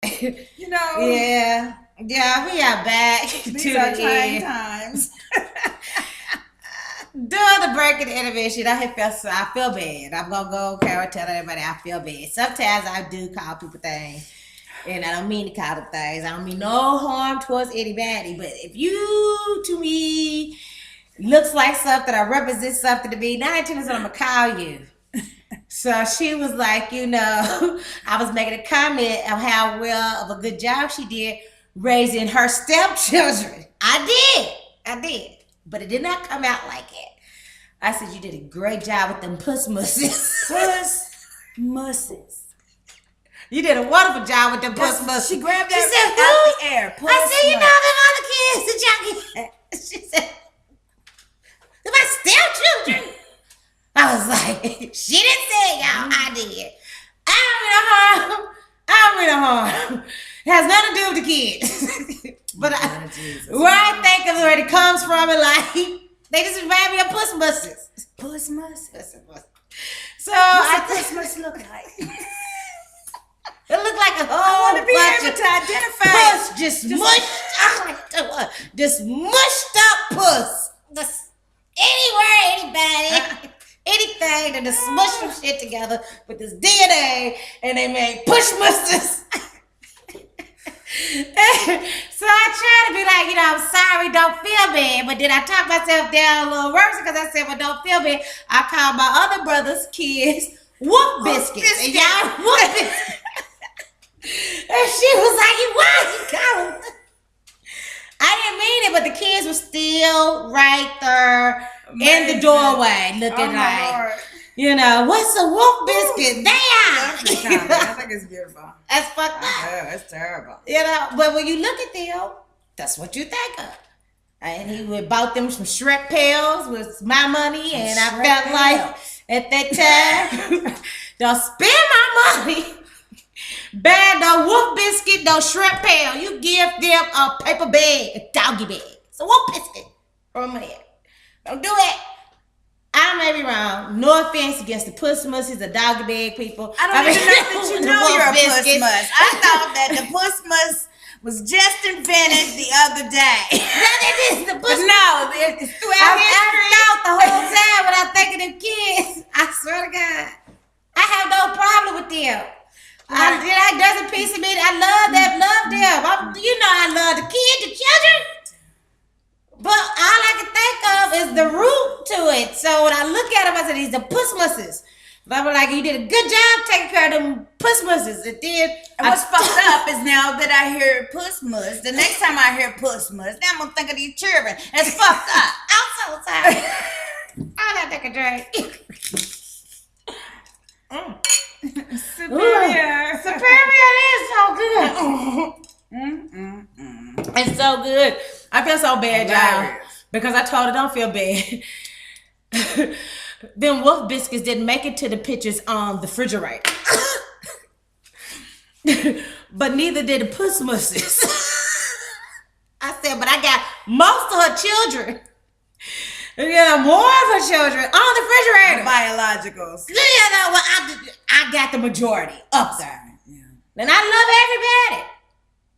You know. Yeah. Yeah, we are back to These are the trying end. times. During the break and the intermission, I feel bad. I'm gonna go Carol tell everybody I feel bad. Sometimes I do call people things. And I don't mean to call them things. I don't mean no harm towards anybody. But if you to me looks like something or represents something to me, 9 times I'm gonna call you. So she was like, I was making a comment of how well of a good job she did raising her stepchildren. I did. But it did not come out like it. I said, you did a great job with them puss musses. Puss musses. You did a wonderful job with them puss musses. She grabbed that out the air. Puss I said, you know them other kids that y'all get. She said, they're my stepchildren. I was like, she didn't say y'all, I did. I don't mean no harm. It has nothing to do with the kids. But where I think of where it comes from, and like, they just remind me of puss musses. Puss musses. So What's a puss muss look like? It looked like a whole I want to be bunch able of to identify. puss just mushed up puss. Just anywhere, anybody. Anything that just smush some shit together with this DNA and they made push mustards. So I try to be like, I'm sorry, don't feel bad. But then I talk myself down a little worse because I said, well, don't feel bad. I call my other brother's kids Wolf Biscuits. And y'all Wolf Biscuits. And she was like, why you calling? I didn't mean it, but the kids were still right there in the doorway looking like, what's a wolf biscuit? Damn! I think it's beautiful. That's fucked up. Yeah, it's terrible. But when you look at them, that's what you think of. And he would bought them some shrimp pails with my money, and I felt like at that time, don't spend my money. Bad no wolf biscuit, no shrimp pail. You give them a paper bag, a doggy bag. It's a wolf biscuit. Remember that. Don't do it. I may be wrong. No offense against the puss musses, the doggy bag people. I don't even know that you know you're a puss muss. I thought that the puss muss was just invented the other day. The puss no, it's throughout history. I thought the whole time when I think of them kids. I swear to God, I have no problem with them. There's a piece of me that I love them. I love the kids, the children. But all I can think of is the root to it. So when I look at them, I said, these are puss musses. But I'm like, you did a good job taking care of them puss musses. And what's fucked up is now that I hear puss muss, the next time I hear puss muss, now I'm going to think of these children. That's fucked up. I'm so sorry. I'm not taking a drink. Superior is so good. It's so good. I feel so bad, y'all, because I told her don't feel bad. Them wolf biscuits didn't make it to the pictures on the refrigerator. But neither did the puss musses. I said, but I got most of her children. More of her children on the refrigerator. Biologicals. I got the majority up there. Yeah. And I love everybody.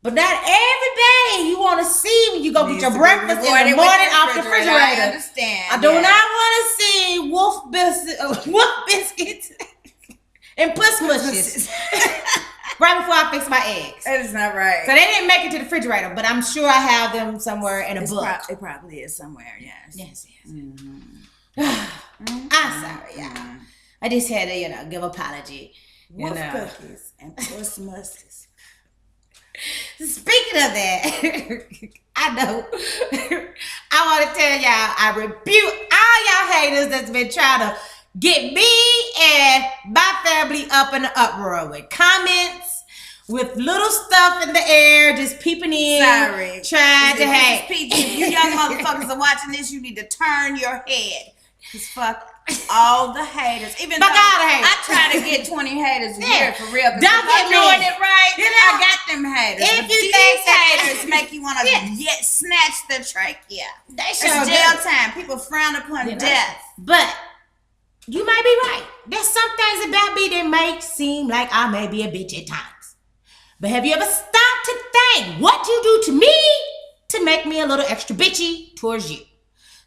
But not everybday you want to see when you go get your breakfast in the morning off the refrigerator. I understand. I do not want to see wolf biscuits and puss mushes right before I fix my eggs. That is not right. So they didn't make it to the refrigerator, but I'm sure I have them somewhere in a book. It probably is somewhere, yes. Yes. I'm sorry, y'all. I just had to, give apology. Wolf cookies and puss mushes. Speaking of that, I know. I want to tell y'all, I rebuke all y'all haters that's been trying to get me and my family up in the uproar with comments, with little stuff in the air, just peeping in. Sorry. Trying to hate. If you young motherfuckers are watching this, you need to turn your head. Just fuck all the haters. Even though I try to get 20 haters a year for real. Don't get doing it right. I got them haters. If you think haters make you want to snatch the trachea. It's jail time. People frown upon death. But you might be right. There's some things about me that make seem like I may be a bitch at times. But have you ever stopped to think what you do to me to make me a little extra bitchy towards you?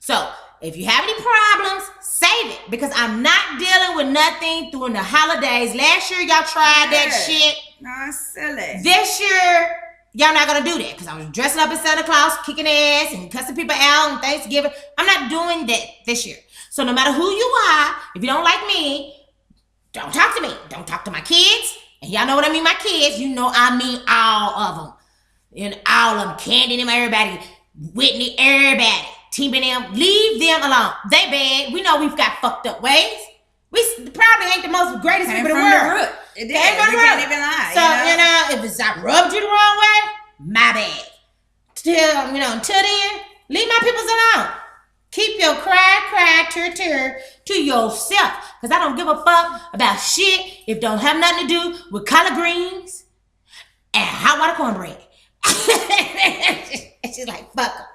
So if you have any problems, save it, because I'm not dealing with nothing during the holidays. Last year, y'all tried that shit. No, it's silly. This year, y'all not gonna do that, because I was dressing up as Santa Claus, kicking ass and cussing people out on Thanksgiving. I'm not doing that this year. So no matter who you are, if you don't like me, don't talk to me. Don't talk to my kids. And y'all know what I mean, my kids. You know I mean all of them. And all of them. Candy, them, everybody. Whitney, everybody. Team and them, leave them alone. They bad. We know we've got fucked up ways. We probably ain't the most greatest people in the world. It did. We can't even lie. So, if I rubbed you the wrong way, my bad. Until then, leave my peoples alone. Keep your cry, tear to yourself. Because I don't give a fuck about shit if don't have nothing to do with collard greens and hot water cornbread. She's like, fuck her.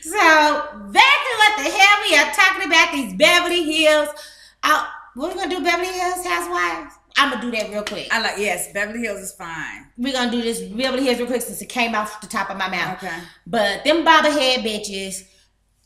So back to what the hell we are talking about, these Beverly Hills. What we gonna do, Beverly Hills Housewives? I'm gonna do that real quick. Yes, Beverly Hills is fine. We're gonna do this Beverly Hills real quick since it came off the top of my mouth. Okay. But them bobblehead bitches,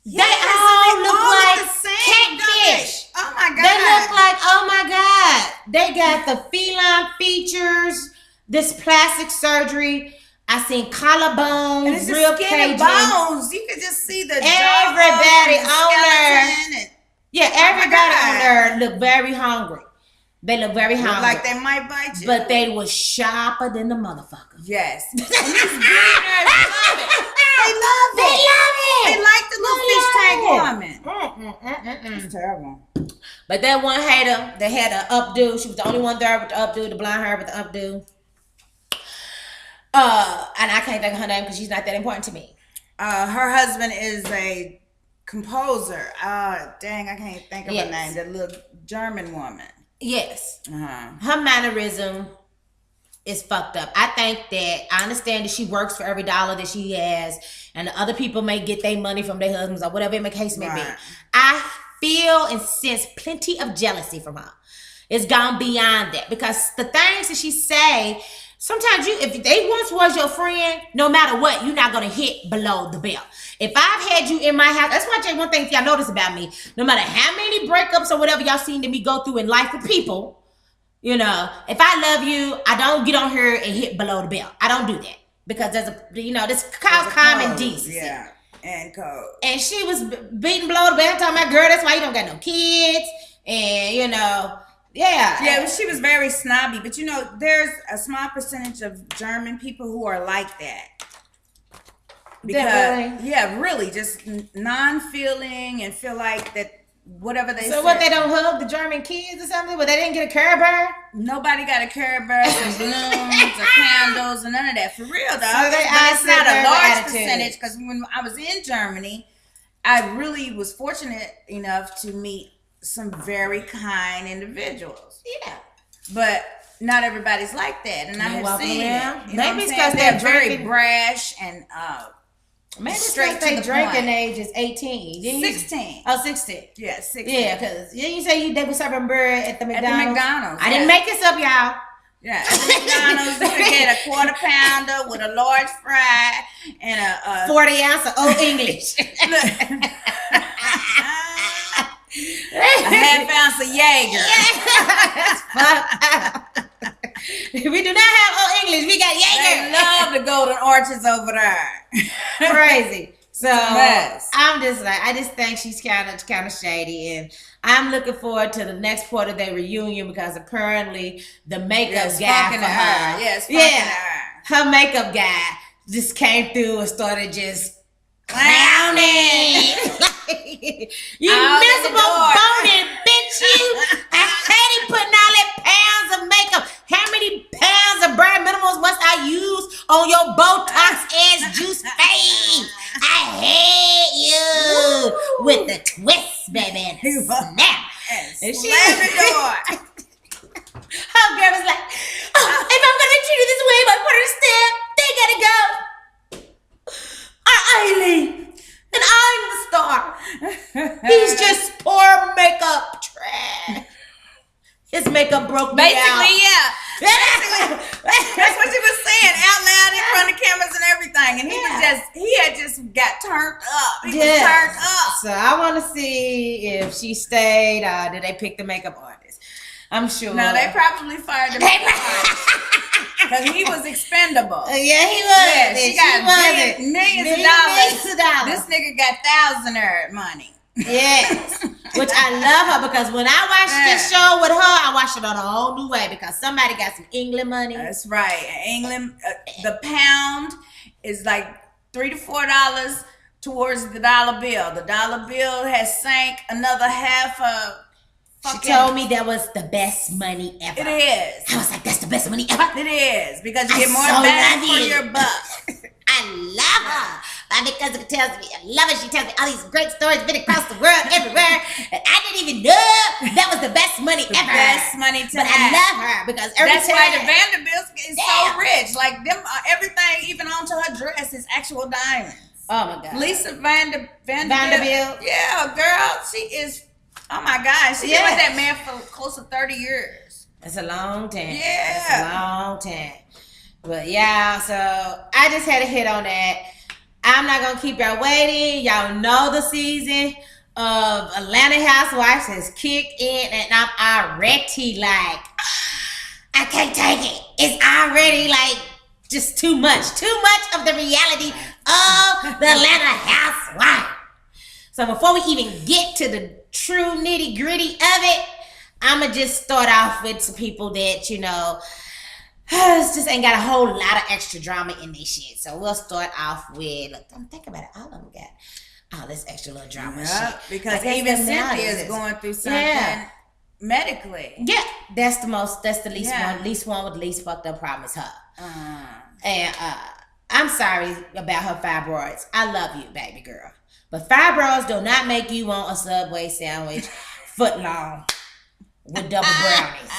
they all look like catfish. Oh my God. They look like, oh my God. They got the feline features, this plastic surgery. I seen collarbones, real Cajun bones. You could just see the everybody on there. Yeah, everybody on there look very hungry. They look very hungry. Look like they might bite you. But they was sharper than the motherfucker. Yes. And these billionaires love it. They love it. They like the little fish tank woman. It's terrible. But that one hater, they had an updo. She was the only one there with the updo, the blonde hair with the updo. And I can't think of her name because she's not that important to me. Her husband is a composer. Dang, I can't think of her name. That little German woman. Yes. Her mannerism is fucked up. I think that I understand that she works for every dollar that she has, and the other people may get their money from their husbands or whatever the case may be. I feel and sense plenty of jealousy from her. It's gone beyond that, because the things that she say, sometimes if they once was your friend, no matter what, you're not gonna hit below the belt. If I've had you in my house, that's one thing y'all notice about me. No matter how many breakups or whatever y'all seen me go through in life with people, if I love you, I don't get on here and hit below the belt. I don't do that, because this cause common decency. Yeah, and code. And she was beating below the belt, talking about, girl, that's why you don't got no kids, and Yeah, but she was very snobby. But there's a small percentage of German people who are like that. Because, really, just non-feeling and feel like that whatever they say. So what, they don't hug the German kids or something? But they didn't get a Care Bear? Nobody got a Care Bear, some balloons or candles or none of that. For real, though. So it's not a large percentage, because when I was in Germany, I really was fortunate enough to meet some very kind individuals. Yeah. But not everybody's like that. And I have seen it. Maybe it's because they're very brash and maybe it's because their drinking age is 18. 16. Oh, 16. Yeah, 16. Yeah, because you say they were serving bread at the McDonald's. I didn't yes. make this up, y'all. Yeah, at the McDonald's, you could get a quarter pounder with a large fry and a 40 ounce of Old English. A half ounce of Jaeger. We do not have Old English. We got Jaeger. They love the golden arches over there. Crazy. So I'm just like, I just think she's kind of shady, and I'm looking forward to the next part of their reunion, because apparently the makeup guy for her, her makeup guy just came through and started just clowning. You miserable boning bitch, you. I hate putting all that pounds of makeup. How many pounds of bare minimals must I use on your Botox ass juice face? I hate you. Woo. With the twist, baby. And snap. And she slammed the door. Her girl was like, if I'm gonna treat you this way, my first step, they gotta go. Eileen. And I'm the star. He's just poor makeup trash. His makeup broke me out. Basically, yeah. got turned up. He was turned up. So I want to see if she stayed. Did they pick the makeup artist? I'm sure. No, they probably fired the makeup artist. Because he was expendable. Yeah, he was. Yeah, she got millions of dollars. This nigga got thousandaire money. Yes. Which I love her because when I watched this show with her, I watched it on a whole new way because somebody got some England money. That's right. England, the pound is like $3 to $4 towards the dollar bill. The dollar bill has sank another half of. She told me that was the best money ever. It is. I was like, that's the best money ever. It is because you get more bang for your buck. I love her. Because it tells me, I love it. She tells me all these great stories been across the world, everywhere. And I didn't even know that was the best money ever. Best money to But have. I love her because that's why the Vanderbilts is so rich. Like them, everything, even onto her dress, is actual diamonds. Oh my God. Lisa Vanderbilt. Yeah, girl, she is. Oh my God, she been with that man for close to 30 years. That's a long time. Yeah, that's a long time. But yeah, so I just had to hit on that. I'm not gonna keep y'all waiting. Y'all know the season of Atlanta Housewives has kicked in, and I'm already like, I can't take it. It's already like just too much of the reality of the Atlanta Housewives. So before we even get to the true nitty gritty of it, I'ma just start off with some people that just ain't got a whole lot of extra drama in this shit. So we'll start off with, look, don't think about it. All of them got all this extra little drama shit. Because even Cynthia is going through something medically. Yeah, that's the least one. Least one with the least fucked up problem is her. And I'm sorry about her fibroids. I love you, baby girl. But fibroids do not make you want a Subway sandwich foot long with double brownies.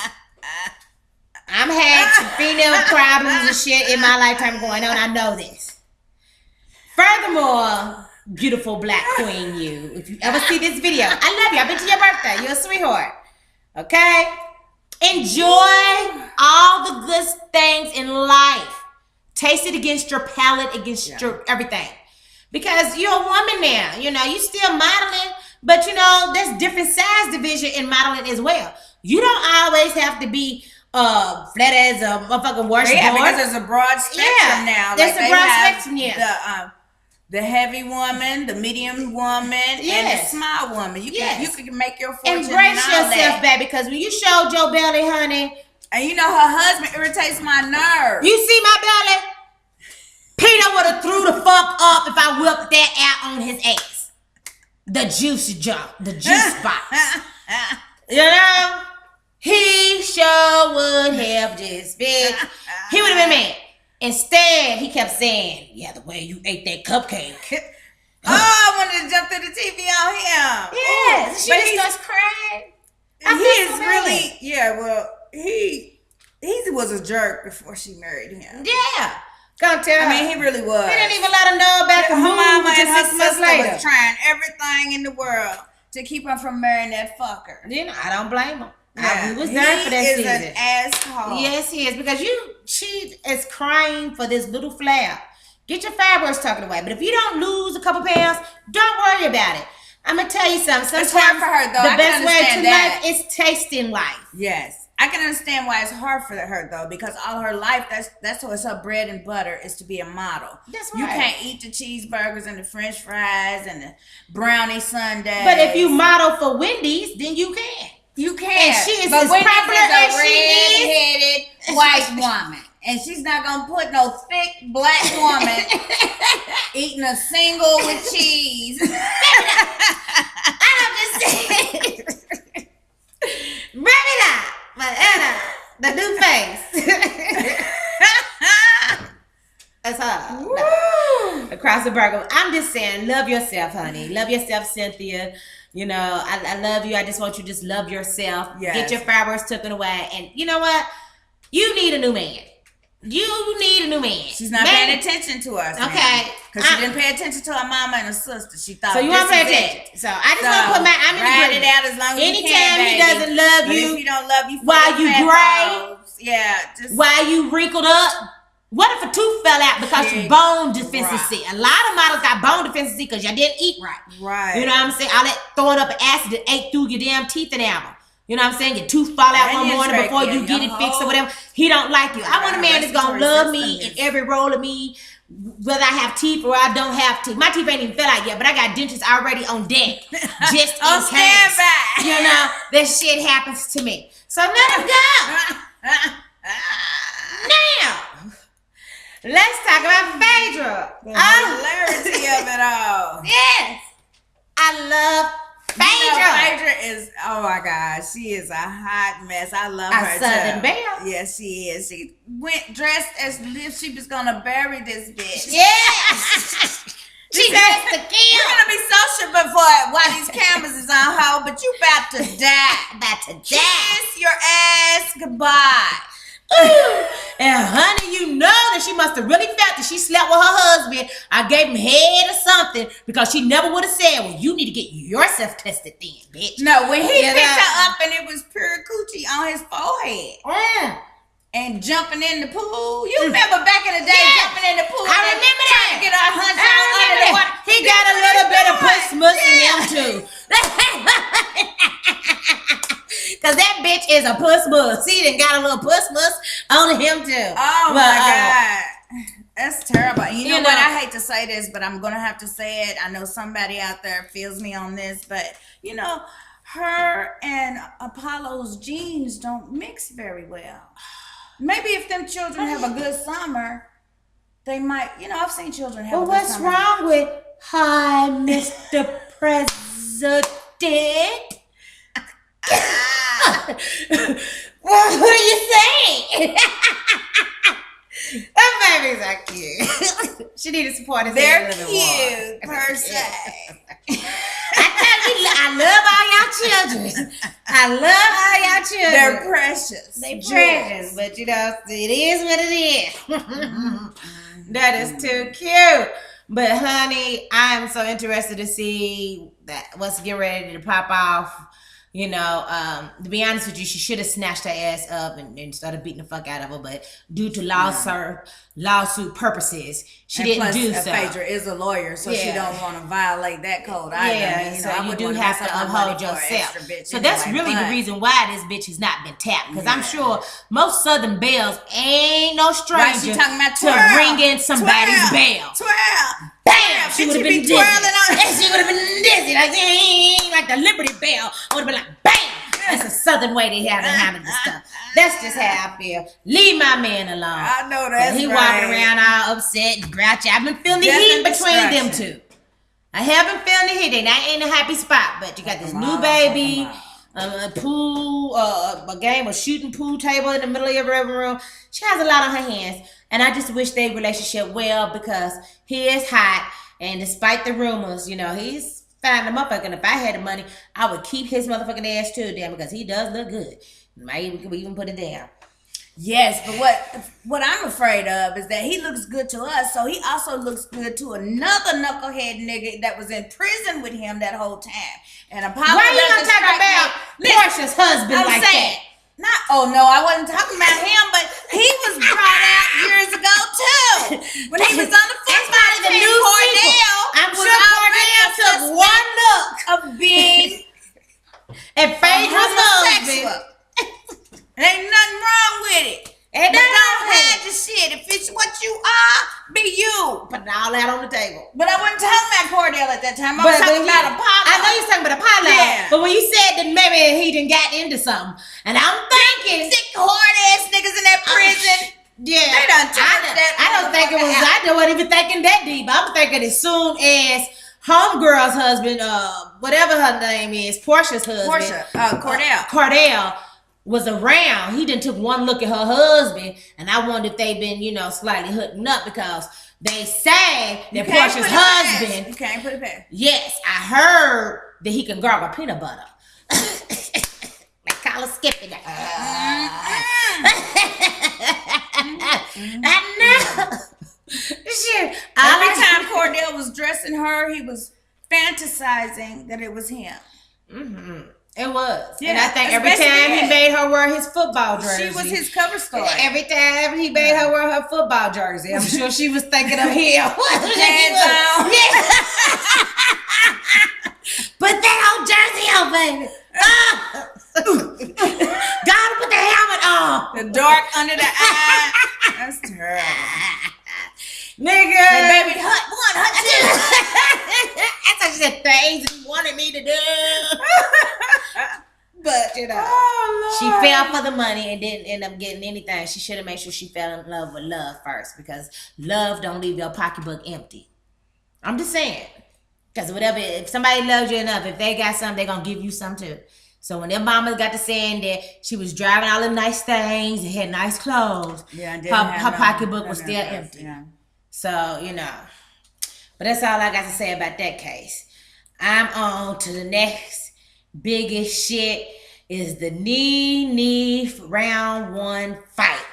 I've had some female problems and shit in my lifetime going on. I know this. Furthermore, beautiful black queen you. If you ever see this video, I love you. I've been to your birthday. You're a sweetheart. Okay? Enjoy all the good things in life. Taste it against your palate, against your everything. Because you're a woman now. You still modeling, but there's different size division in modeling as well. You don't always have to be flat as a motherfucking washboard. Yeah, because there's a broad spectrum now. There's a broad spectrum, The heavy woman, the medium woman, and the small woman. You can make your fortune. Embrace yourself, baby, because when you showed your belly, honey. And her husband irritates my nerves. You see my belly? Peter would have threw the fuck up if I whipped that out on his ass. The juice box. He sure would have just been. He would have been mad. Instead, he kept saying, the way you ate that cupcake. I wanted to jump through the TV on him. Yes. She just starts crying. He was a jerk before she married him. Yeah. Gonna tell her. He really was. He didn't even let her know about the mama and her 6 months sister later. was trying everything in the world to keep her from marrying that fucker. I don't blame him. We was there for that season. He is an asshole. Yes, he is. Because she is crying for this little flab. Get your fibroids tucked away. But if you don't lose a couple pounds, don't worry about it. I'm going to tell you something. Sometimes it's hard for her, though. The best way to life is tasting life. Yes. I can understand why it's hard for her, though, because all her life, that's what's her bread and butter is to be a model. That's right. You can't eat the cheeseburgers and the french fries and the brownie sundaes. But if you model for Wendy's, then you can. You can. And she is as popular as she is. Red-headed white woman. And she's not going to put no thick black woman eating a single with cheese. I'm just saying. Bring it up. But Anna, the new face. That's her. No. Across the burger. I'm just saying, love yourself, honey. Love yourself, Cynthia. I love you. I just want you to just love yourself. Yes. Get your fibroids taken away. And you know what? You need a new man. You need a new man. She's not paying attention to us. Okay. Because she didn't pay attention to her mama and her sister. She thought, so you want to pay attention. So I just want to put I'm in ride it out as long as you can, anytime he doesn't love you. If you don't love you, while you gray. Yeah. While you wrinkled up. What if a tooth fell out because you bone deficiency? A lot of models got bone deficiency because you didn't eat right. Right. You know what I'm saying? All that throwing up acid that ate through your damn teeth enamel. You know what I'm saying? Your tooth fall out one morning before you get it fixed or whatever. He don't like you. I want a man that's gonna love me in every role of me, whether I have teeth or I don't have teeth. My teeth ain't even fell out yet, but I got dentures already on deck. Just in case. Standby. You know, that shit happens to me. So let him go. Now, let's talk about Phaedra. The hilarity of it all. Yes. I love Phaedra. Phaedra is, oh my God, she is a hot mess. I love her. Southern Belle. Yes, she is. She went dressed as if she was gonna bury this bitch. Yes. She dressed to kill. You're gonna be social before while these cameras is on hold, but you about to die. About to die. Kiss your ass goodbye. And honey, you know that she must have really felt that she slept with her husband. I gave him head or something because she never would have said, well, you need to get yourself tested then, bitch. No, when he picked her up and it was pure coochie on his forehead. And jumping in the pool. You remember back in the day jumping in the pool? I remember that. Trying to get our hunch out under the water. He got a little bit of puss mus in him too. Cause that bitch is a puss mus. He done got a little puss mus on him too. Oh my God. That's terrible. You know what? I hate to say this, but I'm going to have to say it. I know somebody out there feels me on this, but you know, her and Apollo's genes don't mix very well. Maybe if them children have a good summer, they might, you know, I've seen children have a good summer. What's wrong with, hi, Mr. President? What are you saying? That baby's are cute. She needed support. They're cute, per se. I love all y'all children. I love all y'all children. They're precious. They precious, but you know, it is what it is. That is too cute. But honey, I'm so interested to see that what's getting ready to pop off. You know, to be honest with you, she should have snatched her ass up and started beating the fuck out of her. But due to lawsuit purposes, she didn't do so. Phaedra is a lawyer, so she don't want to violate that code either. Yeah, so you do have to uphold yourself. So that's really the reason why this bitch has not been tapped. Because I'm sure most Southern Belles ain't no stranger to ring in somebody's bell. Twirl. Bam! She would have been dizzy. She would have been dizzy, like the Liberty Bell. I would have been like, bam! That's a Southern way to handle this stuff. That's just how I feel. Leave my man alone. I know that's He walking around all upset and grouchy. I've been feeling the heat between them two. I haven't felt the heat. They not in a happy spot, but you got this new baby. A pool, a game of shooting pool table in the middle of your living room. She has a lot on her hands. And I just wish their relationship well because he is hot. And despite the rumors, you know, he's fine the motherfucker. And if I had the money, I would keep his motherfucking ass too, damn, because he does look good. Maybe we could even put it down. Yes, but what I'm afraid of is that he looks good to us, so he also looks good to another knucklehead nigga that was in prison with him that whole time. And Apollo, why you gonna talk about Portia's husband like that? I wasn't talking about him, but he was brought out years ago too. When he was on the football team, Cordell. I'm sure Cordell took one look of being and Phaedra's husband. Ain't nothing wrong with it. And don't hide your shit. If it's what you are, be you. Put all that on the table. But I wasn't talking about Cordell at that time. I was talking about Apollo. I know you're talking about Apollo. Yeah. But when you said that maybe he done got into something, and I'm thinking sick hard ass niggas in that prison. Yeah. They done turned that. I don't think it was. I wasn't even thinking that deep. I'm thinking as soon as homegirl's husband, whatever her name is, Portia's husband, Cordell was around. He done took one look at her husband, and I wonder if they been, slightly hooking up because they say that Portia's husband. You can't put it past. Yes, I heard that he can gargle peanut butter. Like Colin Skippy. I know. Shit. Every time Cordell was dressing her, he was fantasizing that it was him. Mm-hmm. It was. Yeah, and I think every time he made her wear his football jersey. She was his cover story. Every time he made her wear her football jersey, I'm sure she was thinking of him. Hands on. Yeah. Put that old jersey on, baby. Gotta put the helmet on. The dark under the eye. That's terrible. Nigga. Say, baby, hut one, hut two. That's what she said, things he wanted me to do. But, you know, she fell for the money and didn't end up getting anything. She should have made sure she fell in love with love first, because love don't leave your pocketbook empty. I'm just saying. Because whatever, if somebody loves you enough, if they got something, they're going to give you some too. So when their mama got to saying that she was driving all them nice things and had nice clothes, her pocketbook was still empty. Yeah. So, you know. But that's all I got to say about that case. I'm on to the next biggest shit is the knee round 1 fight.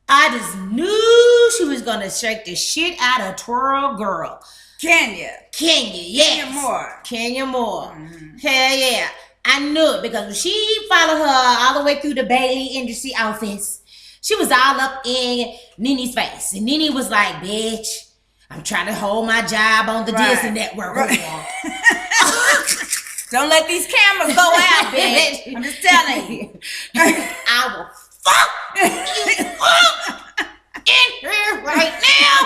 I just knew she was going to shake the shit out of Twirl Girl. Kenya, yes. Kenya Moore. Mm-hmm. Hell yeah. I knew it because when she followed her all the way through the Bailey Industry office, she was all up in Nene's face. And Nene was like, bitch, I'm trying to hold my job on the Disney Network. Right. Don't let these cameras go out, bitch. I'm just telling you. I will fuck you up in here right now.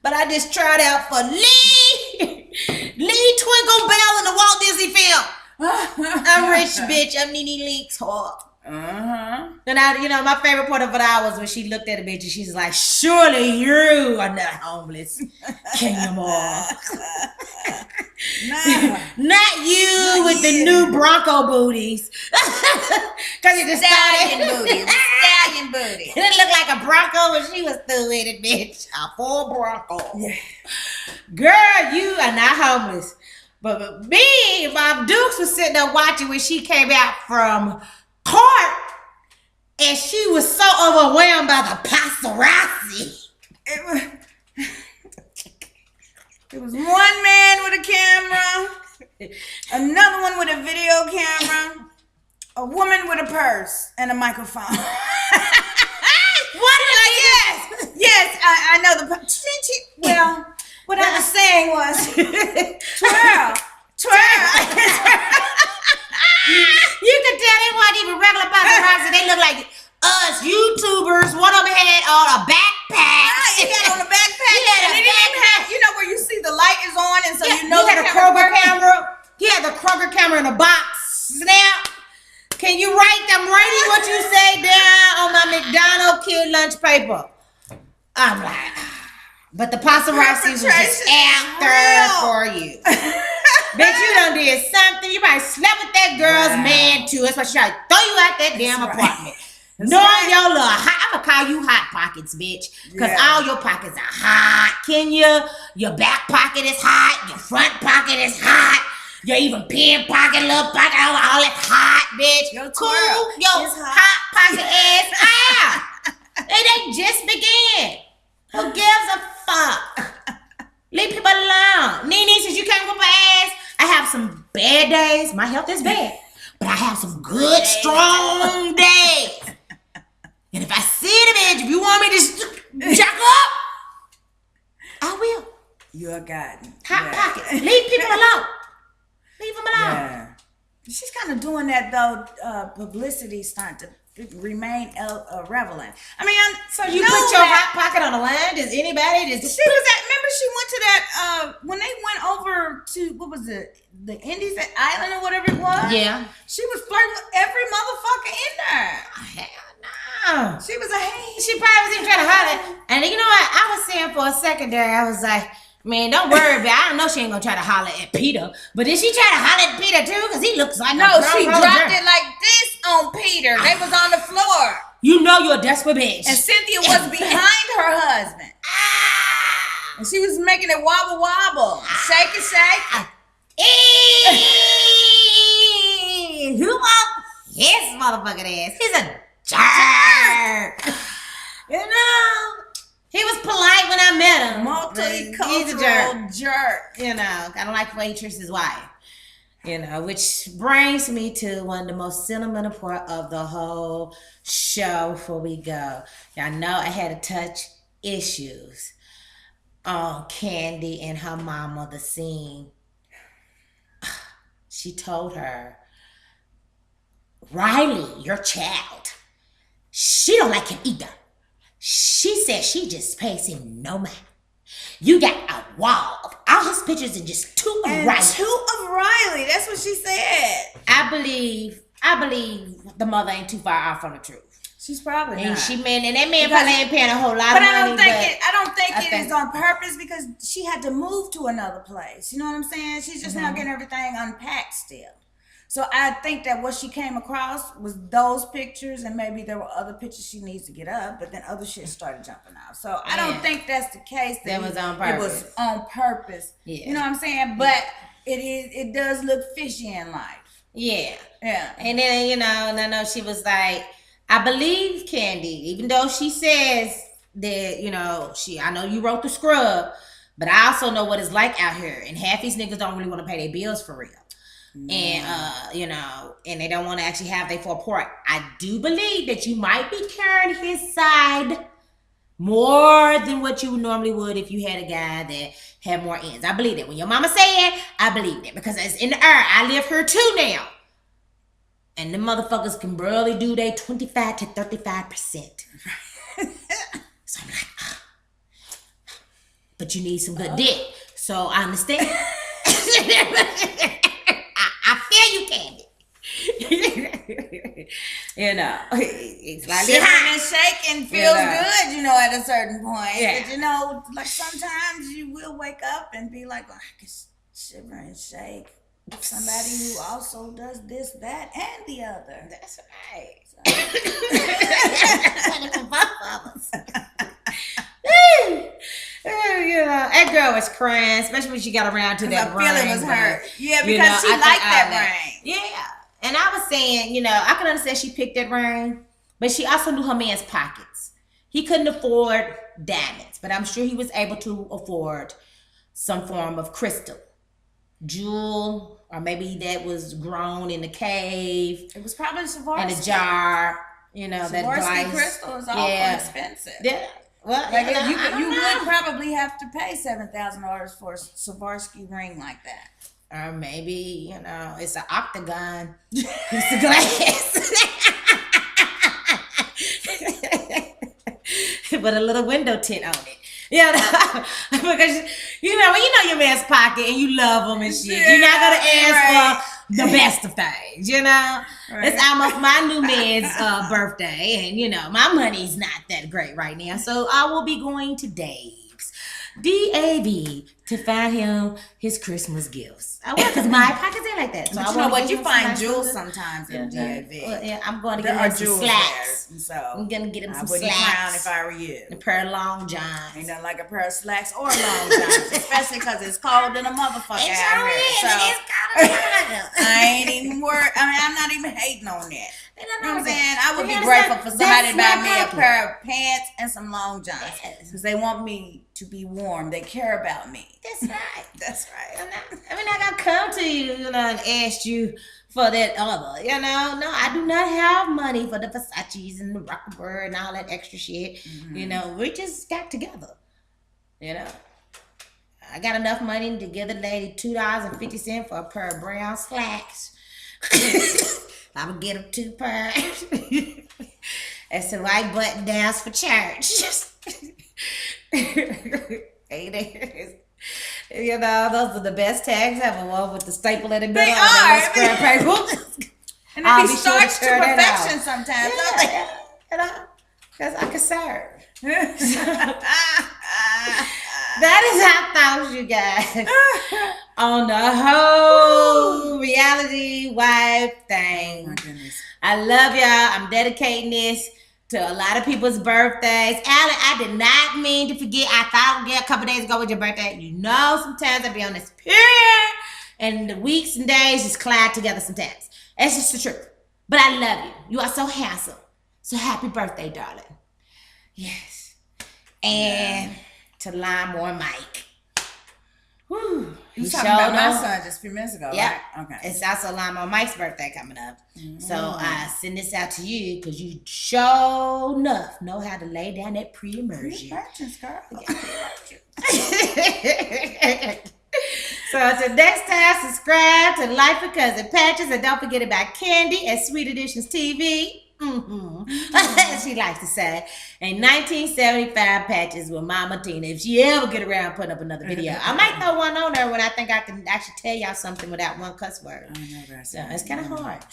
But I just tried out for Lee Twinkle Bell in the Walt Disney film. I'm rich, bitch. I'm Nene Leakes whore. And my favorite part of it all was when she looked at a bitch and she's like, surely you are not homeless, Kenya Moore. Not you with the new Bronco booties. Because it's a stallion booty. Stallion booty. It didn't look like a Bronco when she was through with it, bitch. A full Bronco. Yeah. Girl, you are not homeless. But me, Bob Dukes was sitting there watching when she came out from court, and she was so overwhelmed by the paparazzi. It was one man with a camera, another one with a video camera, a woman with a purse and a microphone. What did I guess? Yes, I know the. Well, what I was saying was, twirl. You could tell they weren't even regular paparazzi. They look like us YouTubers. One of them had on a backpack. He had on a backpack. He had a backpack. You know where you see the light is on, and so you know he had a Kroger camera. He had the Kroger camera in a box. Snap. Can you write? I'm writing what you say down on my McDonald's kid lunch paper. I'm like, but the paparazzi was just after for you. Bitch, you done did something. You might slept with that girl's man too. That's why she tried to throw you out that damn apartment. Knowing your little hot, I'm gonna call you hot pockets, bitch. Cause all your pockets are hot. Kenya, your back pocket is hot. Your front pocket is hot. Your even pen pocket, little pocket, all that hot, bitch. Your cool, your hot pocket ass out. It ain't just begin. Who gives a fuck? Leave people alone. Nene, since you can't whoop her ass, I have some bad days. My health is bad. But I have some good, strong days. And if I see the bitch, if you want me to jack up, I will. You're God. Hot pockets. Leave people alone. Leave them alone. Yeah. She's kind of doing that, though. Publicity starting to remain relevant. I mean, so you put your hot pocket on the line. Does anybody just? She was at. Remember, she went to that when they went over to what was it, the Indies, that island or whatever it was. Yeah. She was flirting with every motherfucker in there. Hell no. She was she probably was even trying to holler. And you know what? I was saying for a second there, I was like, man, don't worry about it. I know she ain't gonna try to holler at Peter. But did she try to holler at Peter too? Because he looks like she dropped it like this on Peter. They was on the floor. You know you're a desperate bitch. And Cynthia was behind her husband. And she was making it wobble wobble. Shake it, shake. Who wants his motherfucking ass? He's a jerk. You know? He was polite when I met him. Multicultural jerk. You know, kind of like the way he treats his wife. Which brings me to one of the most sentimental part of the whole show before we go. Y'all know I had to touch issues on Candy and her mama, the scene. She told her, Riley, your child, she don't like him either. She said she just pays him no mind. You got a wall of all his pictures and just two of Riley. That's what she said. I believe the mother ain't too far off from the truth. She's probably not. And that man probably ain't paying a whole lot of money. I don't think it is on purpose because she had to move to another place. You know what I'm saying? She's just now getting everything unpacked still. So I think that what she came across was those pictures, and maybe there were other pictures she needs to get up, but then other shit started jumping out. So I don't think that's the case. That was on purpose. It was on purpose. Yeah. You know what I'm saying? But it does look fishy in life. Yeah. Yeah. And then, no, she was like, I believe Candy, even though she says that, I know you wrote the scrub, but I also know what it's like out here. And half these niggas don't really want to pay their bills for real. And and they don't want to actually have their full part. I do believe that you might be carrying his side more than what you normally would if you had a guy that had more ends. I believe that. When your mama said, I believe that because it's in the air. I live here too now, and the motherfuckers can barely do their 25 to 35%. So I'm like, but you need some good dick. So I understand. I feel you, Candy. It's like shivering and shaking feels good, at a certain point. Yeah. But like sometimes you will wake up and be like, I can shiver and shake. Somebody who also does this, that, and the other. That's right. That girl was crying, especially when she got around to that ring. Her feeling was hurt. Yeah, because she liked that ring. Yeah. And I was saying, I can understand she picked that ring, but she also knew her man's pockets. He couldn't afford diamonds, but I'm sure he was able to afford some form of crystal. Jewel, or maybe that was grown in the cave. It was probably Swarovski. In a jar, that Swarovski crystal is awful expensive. Yeah. Well, you would probably have to pay $7,000 for a Swarovski ring like that. Or maybe, it's an octagon piece of glass. With a little window tint on it. Because when you know your man's pocket and you love him and shit, you're not gonna ask for the best of things, Right. It's almost my new man's birthday, and my money's not that great right now, so I will be going to Dave's DAV to find him his Christmas gifts. I will, because my pockets ain't like that. So but you find jewels sometimes in DAV. Well, I'm going to get him some slacks. So I'm going to get him some slacks. I wouldn't frown if I were you. A pair of long johns. Ain't nothing like a pair of slacks or long johns, especially because it's cold in a motherfucker out here. So it's cold I ain't even worried. I'm not even hating on that. You know what I'm saying? I would be grateful for somebody to buy me a pair of pants and some long johns because they want me to be warm. They care about me. That's right. That's right. I'm not gonna come to you, and ask you for that other. No, I do not have money for the Versace's and the Rockabird and all that extra shit. Mm-hmm. We just got together. I got enough money to give the lady $2.50 for a pair of brown slacks. I would get them 2 pairs. And some white button downs for church. Those are the best tags ever. One with the staple in the middle. They are. Square paper. And they be starched to perfection sometimes. Because I can serve. That is how thoughts, you guys, on the whole reality wife thing. Oh my goodness. I love y'all. I'm dedicating this to a lot of people's birthdays. Allie, I did not mean to forget. I thought a couple days ago was your birthday. Sometimes I be on this period and the weeks and days just collide together sometimes. That's just the truth. But I love you. You are so handsome. So happy birthday, darling. Yes. And to Limemore Mike. Whew. You talking about my son just a few minutes ago, yeah. Right? Okay. It's also Lama Mike's birthday coming up. So I send this out to you because you sure enough know how to lay down that pre-emergence. Pre-emergence, girl. So until next time, subscribe to Life with Cousin Patches and don't forget about Candy at Sweet Editions TV. She likes to say. And 1975 Patches with Mama Tina. If she ever get around putting up another video, I might throw one on there when I think I can actually tell y'all something without one cuss word. I know that's so it's kind of hard.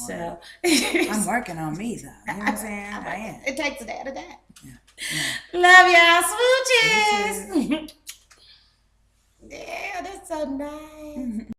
So I'm working on me though. You know what I'm saying? I am. It takes a day at a day. Yeah. Love y'all. Smooches. Yeah, that's so nice.